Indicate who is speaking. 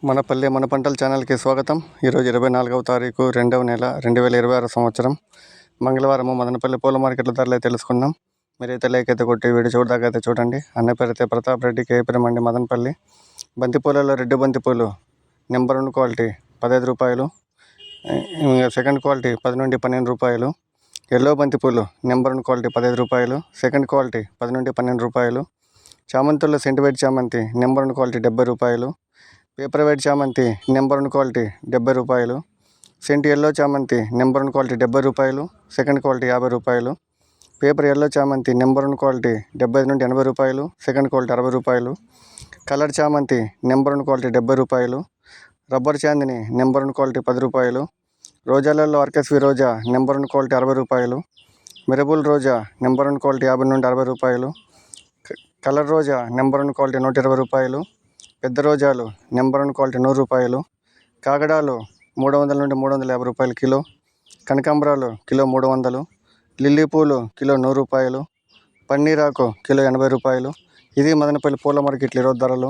Speaker 1: మన పంటల ఛానల్కి స్వాగతం. ఈరోజు 24వ తారీఖు 2వ నెల 2026 సంవత్సరం మంగళవారము మదనపల్లి పూల మార్కెట్ల ధరలు తెలుసుకుందాం. మీరైతే లైక్ అయితే కొట్టి వీడియో చూడదాకైతే చూడండి. అన్న పేరైతే ప్రతాప్ రెడ్డి, కేపీఎం అండి మదనపల్లి. బంతిపూలలో రెడ్డి బంతిపూలు నెంబర్ 1 క్వాలిటీ 15 రూపాయలు, సెకండ్ క్వాలిటీ 10 నుండి 12 రూపాయలు. ఎల్లో బంతిపూలు నెంబర్ 1 క్వాలిటీ 15 రూపాయలు, సెకండ్ క్వాలిటీ 10 నుండి 12 రూపాయలు. చామంతుల్లో సెంటివైట్ చామంతి నెంబర్ 1 క్వాలిటీ 70 రూపాయలు. పేపర్ వైట్ చామంతి నెంబర్ 1 క్వాలిటీ 70 రూపాయలు. సెంటి ఎల్లో చామంతి నెంబర్ 1 క్వాలిటీ 70 రూపాయలు, సెకండ్ క్వాలిటీ 50 రూపాయలు. పేపర్ ఎల్లో చామంతి నెంబర్ 1 క్వాలిటీ 75 నుండి 80 రూపాయలు, సెకండ్ క్వాలిటీ 60 రూపాయలు. కలర్ చామంతి నెంబర్ 1 క్వాలిటీ 70 రూపాయలు. రబ్బర్ చాందిని నెంబర్ 1 క్వాలిటీ 10 రూపాయలు. రోజాలలో ఆర్కెస్వి రోజా నెంబర్ 1 క్వాలిటీ 60 రూపాయలు. మిరబుల్ రోజా నెంబర్ 1 క్వాలిటీ 50 నుండి 60 రూపాయలు. కలర్ రోజా నెంబర్ 1 క్వాలిటీ 120 రూపాయలు. పెద్ద రోజాలు నెంబర్ 1 క్వాలిటీ 100 రూపాయలు. కాగడాలు 300 నుండి 350 రూపాయలు కిలో. కనకాంబరాలు కిలో 300. లిల్లీ పూలు కిలో 100 రూపాయలు. పన్నీరాకు కిలో 80 రూపాయలు. ఇది మదనపల్లి పూల మార్కెట్లు ఈరోజు ధరలు.